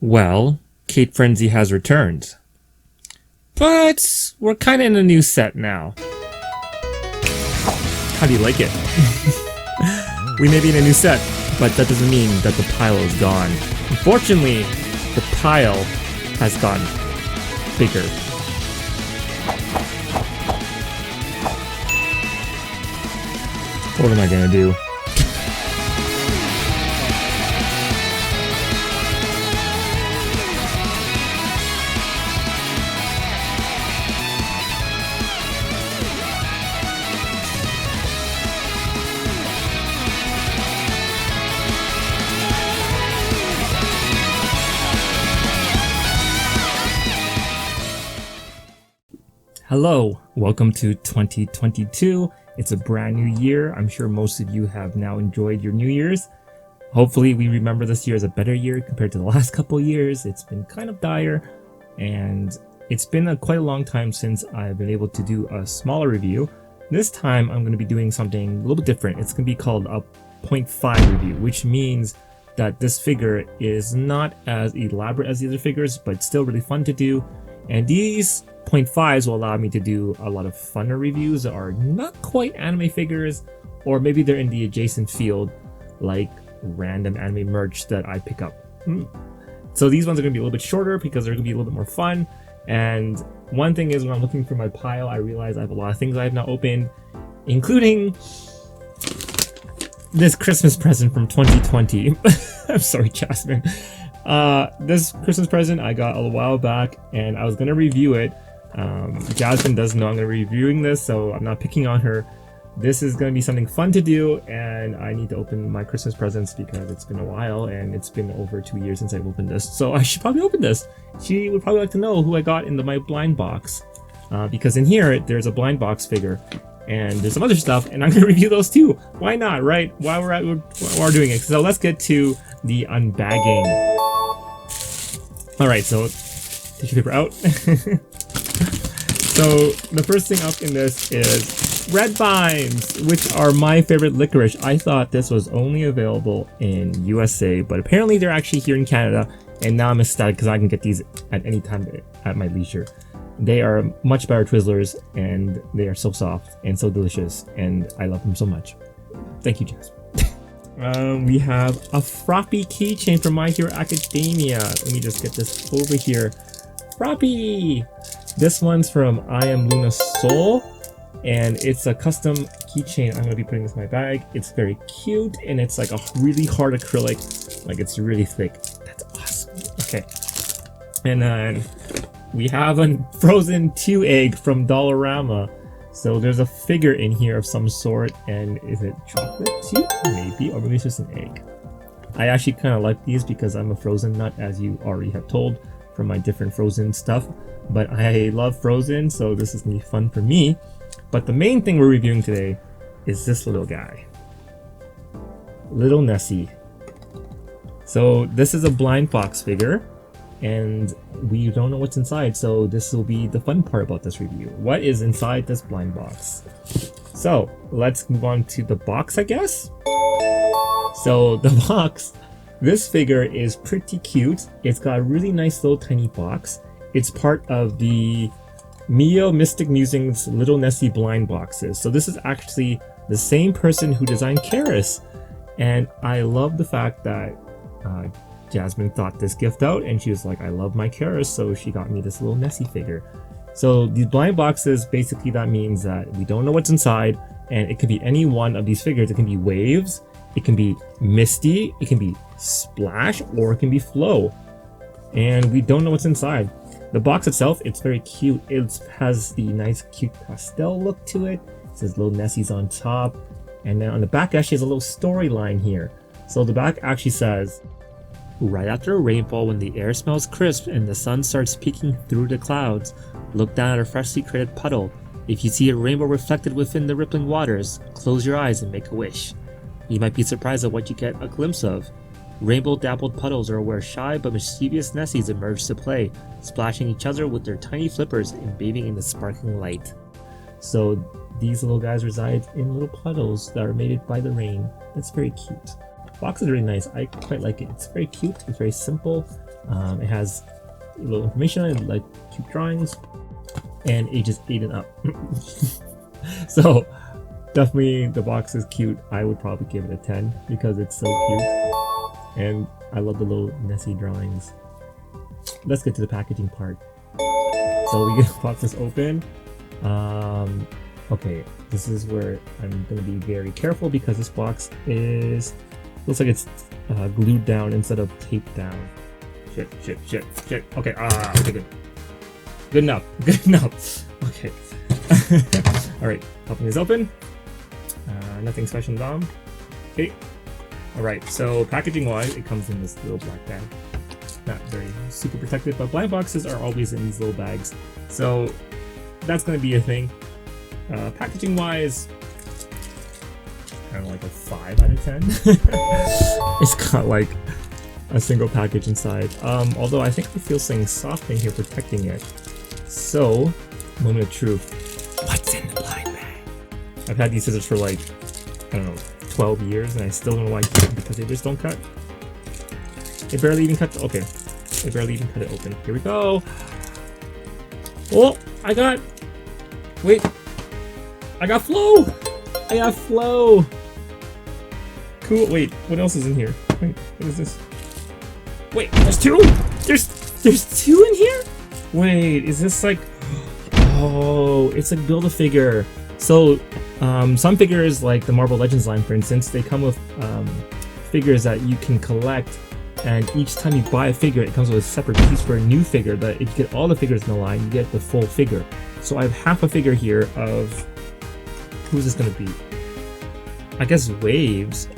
Well, Cate Frenzy has returned. But we're kind of in a new set now. How do you like it? We may be in a new set, but that doesn't mean that the pile is gone. Unfortunately, the pile has gotten bigger. What am I gonna do? Hello, welcome to 2022. It's a brand new year. I'm sure most of you have now enjoyed your New Year's. Hopefully we remember this year as a better year compared to the last couple of years. It's been kind of dire, and it's been quite a long time since I've been able to do a smaller review. This time I'm going to be doing something a little bit different. It's going to be called a 0.5 review, which means that this figure is not as elaborate as the other figures, but still really fun to do. And these 0.5s will allow me to do a lot of funner reviews that are not quite anime figures, or maybe they're in the adjacent field, like random anime merch that I pick up. So these ones are going to be a little bit shorter because they're going to be a little bit more fun. And one thing is, when I'm looking through my pile, I realize I have a lot of things I have not opened, including this Christmas present from 2020. I'm sorry, Jasmine. This Christmas present I got a while back, and I was going to review it. Jasmine doesn't know I'm going to be reviewing this, so I'm not picking on her. This is going to be something fun to do, and I need to open my Christmas presents because it's been a while, and it's been over 2 years since I've opened this, so I should probably open this. She would probably like to know who I got in my blind box, because in here there's a blind box figure, and there's some other stuff, and I'm going to review those too. Why not, right? While we're doing it. So let's get to the unbagging. Alright, so tissue paper out. So the first thing up in this is red vines, which are my favorite licorice. I thought this was only available in USA, but apparently they're actually here in Canada, and now I'm ecstatic because I can get these at any time at my leisure. They are much better Twizzlers, and they are so soft and so delicious, and I love them so much. Thank you, Jasmine. We have a Froppy keychain from My Hero Academia. Let me just get this over here. Froppy! This one's from I Am Luna Soul, and it's a custom keychain. I'm going to be putting this in my bag. It's very cute, and it's like a really hard acrylic. Like, it's really thick. That's awesome. Okay. And then we have a Frozen 2 egg from Dollarama. So there's a figure in here of some sort, and is it chocolate too? Maybe, or maybe it's just an egg. I actually kind of like these because I'm a Frozen nut, as you already have told from my different Frozen stuff. But I love Frozen, so this is going to be fun for me. But the main thing we're reviewing today is this little guy. Little Nessie. So this is a blind box figure, and we don't know what's inside, so this will be the fun part about this review. What is inside this blind box? So let's move on to the box, I guess. So the box, this figure is pretty cute. It's got a really nice little tiny box. It's part of the Mio Mystic Musings Little Nessie Blind boxes. So this is actually the same person who designed Keris. And I love the fact that Jasmine thought this gift out, and she was like, I love my Keris, so she got me this little Nessie figure. So these blind boxes, basically that means that we don't know what's inside, and it could be any one of these figures. It can be Waves, it can be Misty, it can be Splash, or it can be Flow. And we don't know what's inside. The box itself, it's very cute. It has the nice cute pastel look to it. It says Little Nessie's on top. And then on the back actually has a little storyline here. So the back actually says, right after a rainfall, when the air smells crisp and the sun starts peeking through the clouds, look down at a freshly created puddle. If you see a rainbow reflected within the rippling waters, close your eyes and make a wish. You might be surprised at what you get a glimpse of. Rainbow dappled puddles are where shy but mischievous Nessies emerge to play, splashing each other with their tiny flippers and bathing in the sparkling light. So these little guys reside in little puddles that are made by the rain. That's very cute. box is really nice. I quite like it. It's very cute. It's very simple. It has a little information on it, like cute drawings, and ages 8 and up. So definitely the box is cute. I would probably give it a 10 because it's so cute, and I love the little Nessie drawings. Let's get to the packaging part. So we get box this open. Okay, this is where I'm gonna be very careful because this box looks like it's glued down instead of taped down. Shit. Okay, okay, good. Good enough. Okay. Alright, popping this open. Nothing special in the bottom. Okay. Alright, so packaging wise, it comes in this little black bag. Not very super protected, but blind boxes are always in these little bags. So that's gonna be a thing. Packaging wise, kind of like a 5 out of 10. It's got like a single package inside. Although I think I feel something soft in here protecting it. So, moment of truth. What's in the blind bag? I've had these scissors for like, I don't know, 12 years, and I still don't like them because they just don't cut. It barely even cut. Okay, it barely even cut it open. Here we go. Oh, I got flow. I got flow. Cool. Wait, what else is in here? Wait, what is this? Wait, there's two. There's two in here. Wait, is this like? Oh, it's like Build-A-Figure. So, some figures like the Marvel Legends line, for instance, they come with figures that you can collect, and each time you buy a figure, it comes with a separate piece for a new figure. That if you get all the figures in the line, you get the full figure. So I have half a figure here of who's this gonna be? I guess Waves.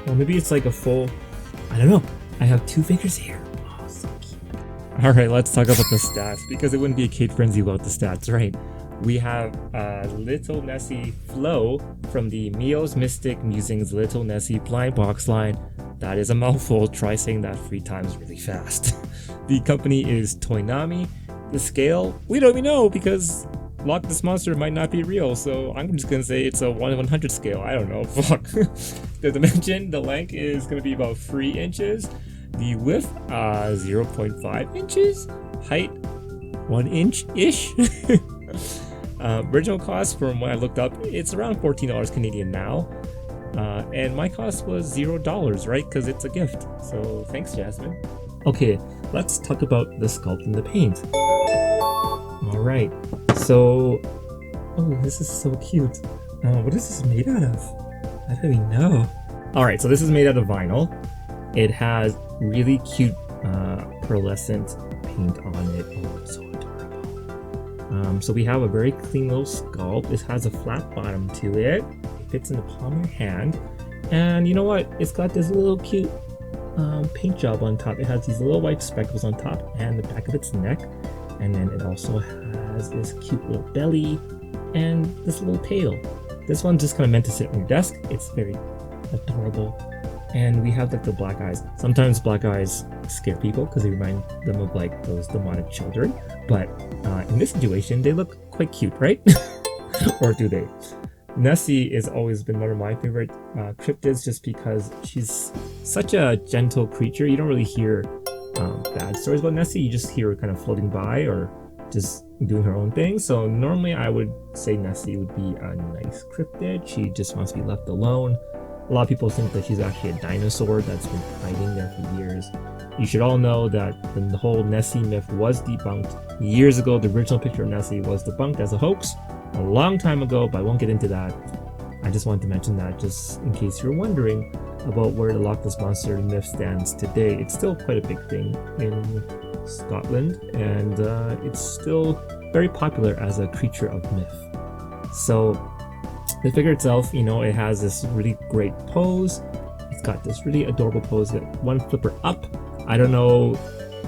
Well, maybe it's like a full. I don't know. I have 2 figures here. Oh, so cute. All right, let's talk about the stats because it wouldn't be a Cate Frenzy without the stats, right? We have Little Nessie Flow from the Mio's Mystic Musings Little Nessie Blind box line. That is a mouthful. Try saying that 3 times really fast. The company is Toynami. The scale, we don't even know because Loch This Monster might not be real, so I'm just gonna say it's a 1 in 100 scale. I don't know. Fuck. The dimension, the length is gonna be about 3 inches. The width, 0.5 inches. Height, 1 inch-ish. Original cost from when I looked up, it's around $14 Canadian now. And my cost was $0, right? Because it's a gift. So thanks, Jasmine. Okay, let's talk about the sculpt and the paint. Alright, so... Oh, this is so cute. What is this made out of? I don't even know. Alright, so this is made out of vinyl. It has really cute pearlescent paint on it. Oh, it's so adorable. So we have a very clean little sculpt. It has a flat bottom to it. It fits in the palm of your hand. And you know what? It's got this little cute paint job on top. It has these little white speckles on top and the back of its neck. And then it also has this cute little belly and this little tail. This one's just kind of meant to sit on your desk. It's very adorable. And we have like the black eyes. Sometimes black eyes scare people because they remind them of like those demonic children. But in this situation, they look quite cute, right? Or do they? Nessie has always been one of my favorite cryptids just because she's such a gentle creature. You don't really hear bad stories about Nessie. You just hear her kind of floating by or just doing her own thing. So normally I would say Nessie would be a nice cryptid. She just wants to be left alone. A lot of people think that she's actually a dinosaur that's been hiding there for years. You should all know that the whole Nessie myth was debunked. Years ago, the original picture of Nessie was debunked as a hoax a long time ago, but I won't get into that. I just wanted to mention that just in case you're wondering about where the Loch Ness Monster myth stands today. It's still quite a big thing in Scotland, and it's still very popular as a creature of myth. So the figure itself, you know, it has this really great pose. It's got this really adorable pose. It's got one flipper up. I don't know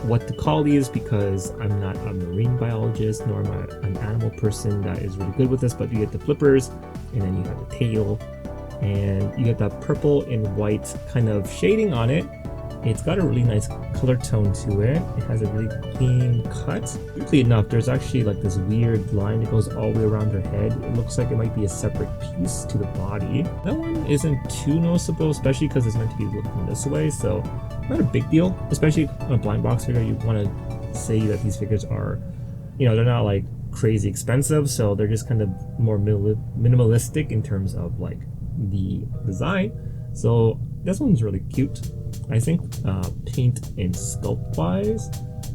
what to call these because I'm not a marine biologist nor am I an animal person that is really good with this, but you get the flippers and then you have the tail and you get that purple and white kind of shading on it. It's got a really nice color tone to it. It has a really clean cut. Weirdly enough, there's actually like this weird line that goes all the way around her head. It looks like it might be a separate piece to the body. That one isn't too noticeable, especially because it's meant to be looking this way, so not a big deal, especially on a blind box figure. You want to say that these figures are, you know, they're not like crazy expensive, so they're just kind of more minimalistic in terms of like the design. So this one's really cute, I think. Paint and sculpt wise,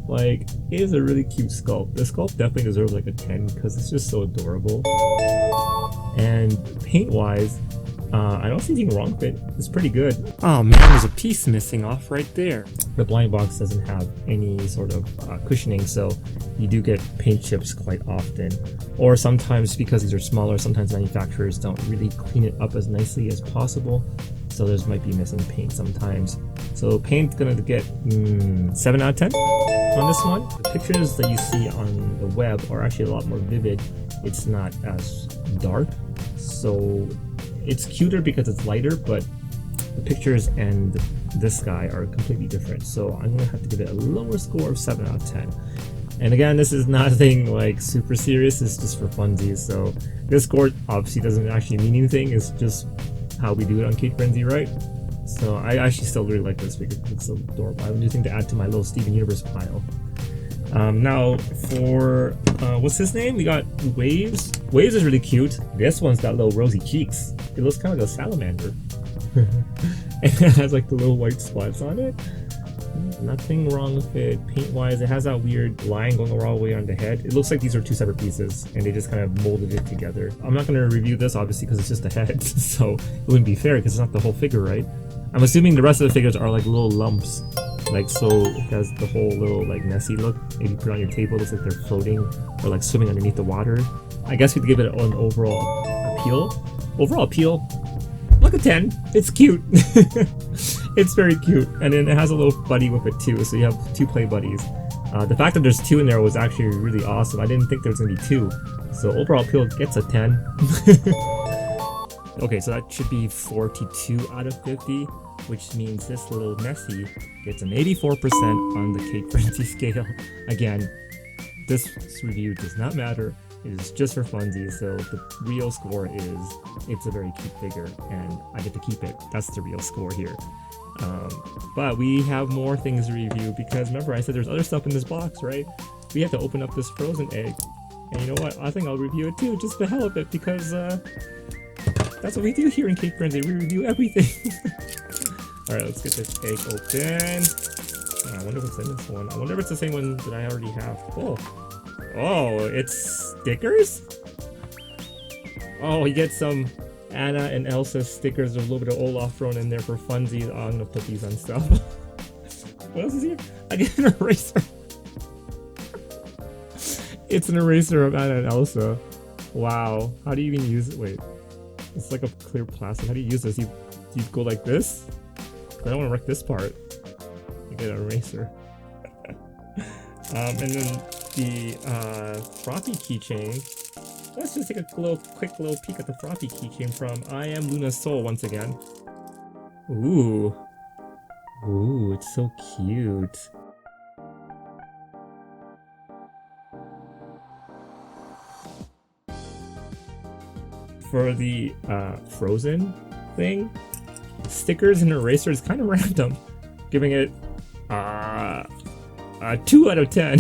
like, it is a really cute sculpt. The sculpt definitely deserves like a 10 because it's just so adorable. And paint wise, I don't see anything wrong with it. It's pretty good. Oh man, there's a piece missing off right there. The blind box doesn't have any sort of cushioning, so you do get paint chips quite often. Or sometimes, because these are smaller, sometimes manufacturers don't really clean it up as nicely as possible. So there might be missing paint sometimes. So paint's gonna get 7 out of 10 on this one. The pictures that you see on the web are actually a lot more vivid. It's not as dark. So it's cuter because it's lighter, but the pictures and this guy are completely different. So I'm gonna have to give it a lower score of 7 out of 10. And again, this is nothing like super serious, it's just for funsies. So this score obviously doesn't actually mean anything, it's just how we do it on Cate Frenzy, right? So I actually still really like this figure, it's so adorable. I have a new thing to add to my little Steven Universe pile. Now for, what's his name? We got Waves. Waves is really cute. This one's got little rosy cheeks. It looks kind of like a salamander. And it has like the little white spots on it. Nothing wrong with it. Paint wise, it has that weird line going the wrong way on the head. It looks like these are two separate pieces and they just kind of molded it together. I'm not going to review this obviously because it's just the head, so it wouldn't be fair because it's not the whole figure, right? I'm assuming the rest of the figures are like little lumps. Like, so it has the whole little like Nessie look. If you put it on your table, it looks like they're floating or like swimming underneath the water. I guess we'd give it an overall appeal. Overall appeal, look at 10. It's cute. It's very cute. And then it has a little buddy with it too, so you have 2 play buddies. The fact that there's 2 in there was actually really awesome. I didn't think there was gonna be 2. So overall appeal gets a 10. Okay, so that should be 42 out of 50, which means this little Nessie gets an 84% on the Cate Frenzy scale. Again, this review does not matter. It is just for funsies, so the real score is it's a very cute figure and I get to keep it. That's the real score here. But we have more things to review because remember I said there's other stuff in this box, right? We have to open up this frozen egg, and you know what? I think I'll review it too, just for the hell of it, because that's what we do here in Cate Frenzy. We review everything. Alright, let's get this egg open. I wonder what's in this one. I wonder if it's the same one that I already have. Oh, it's stickers? Oh, you get some Anna and Elsa stickers. There's a little bit of Olaf thrown in there for funsies. Oh, I'm gonna put these on stuff. What else is here? I get an eraser. It's an eraser of Anna and Elsa. Wow. How do you even use it? Wait. It's like a clear plastic. How do you use this? You go like this? I don't want to wreck this part. You get an eraser. And then the Frothy keychain. Let's just take a quick little peek at the Frothy keychain from I Am Luna's Soul once again. Ooh. Ooh, it's so cute. For the Frozen thing, stickers and eraser is kind of random, giving it a 2 out of 10.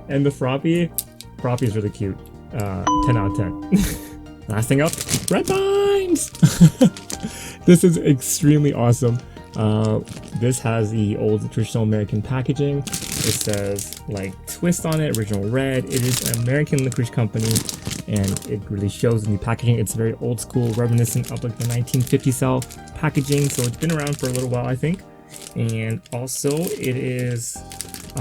And the Froppy is really cute. 10 out of 10. Last thing up, Red Vines! This is extremely awesome. This has the old traditional American packaging. It says like twist on it, original red. It is an American licorice company, and it really shows in the packaging. It's very old school, reminiscent of like the 1950 style packaging. So it's been around for a little while, I think. And also it is,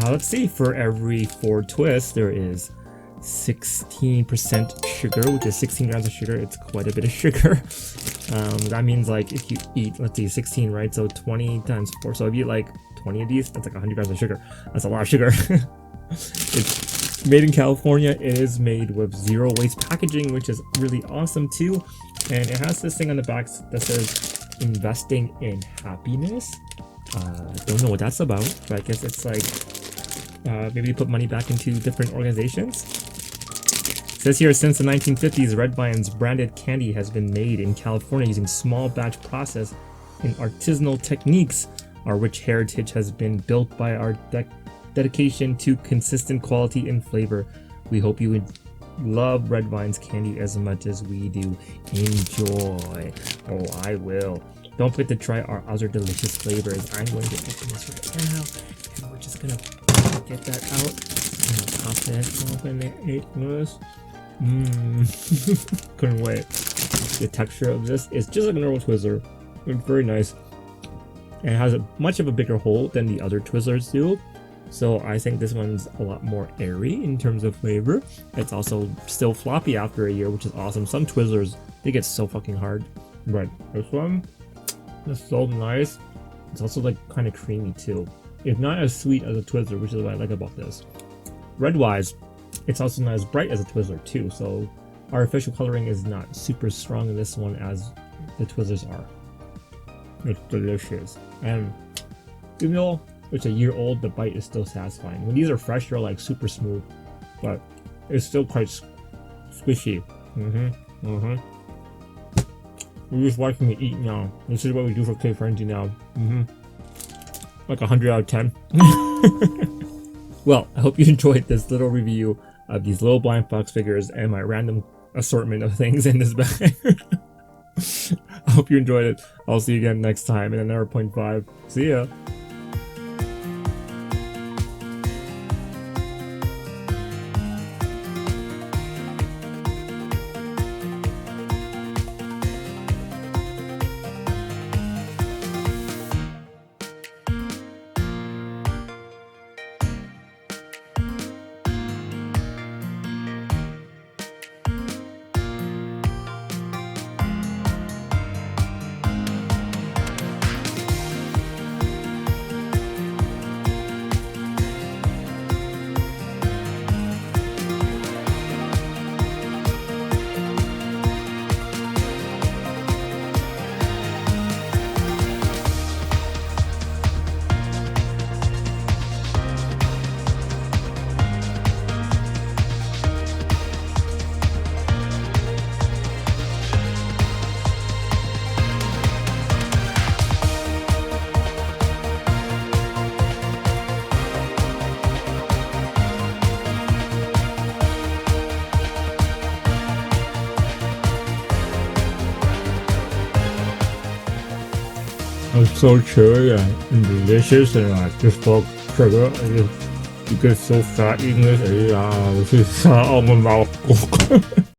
let's see, for every 4 twists, there is 16% sugar, which is 16 grams of sugar. It's quite a bit of sugar. That means like if you eat, let's see, 16, right? So 20 times 4. So if you eat like 20 of these, that's like 100 grams of sugar. That's a lot of sugar. It's made in California. It is made with zero waste packaging, which is really awesome too. And it has this thing on the back that says investing in happiness. Don't know what that's about, but I guess it's like maybe put money back into different organizations. It says here, since the 1950s, Red Vines branded candy has been made in California using small batch process and artisanal techniques. Our rich heritage has been built by our dedication to consistent quality and flavor. We hope you love Red Vine's candy as much as we do. Enjoy. Oh, I will. Don't forget to try our other delicious flavors. I'm going to open this right now, and we're just gonna get that out. I'm gonna pop this open and eat this. Couldn't wait. The texture of this is just like a normal Twizzler. It's very nice. And it has much of a bigger hole than the other Twizzlers do. So I think this one's a lot more airy in terms of flavor. It's also still floppy after a year, which is awesome. Some Twizzlers, they get so fucking hard. But this one is so nice. It's also like kind of creamy too. It's not as sweet as a Twizzler, which is what I like about this. Red-wise, it's also not as bright as a Twizzler too. So artificial coloring is not super strong in this one as the Twizzlers are. It's delicious. And even though it's a year old, the bite is still satisfying. When these are fresh, they're like super smooth, but it's still quite squishy. You're just watching me eat now. This is what we do for Cate Frenzy now. Like 100 out of 10. Well, I hope you enjoyed this little review of these little blind fox figures and my random assortment of things in this bag. I hope you enjoyed it. I'll see you again next time in another 0.5. See ya! It's so chewy and delicious, and like just full of sugar. You get so fat eating this. Yeah, this is almond mouth.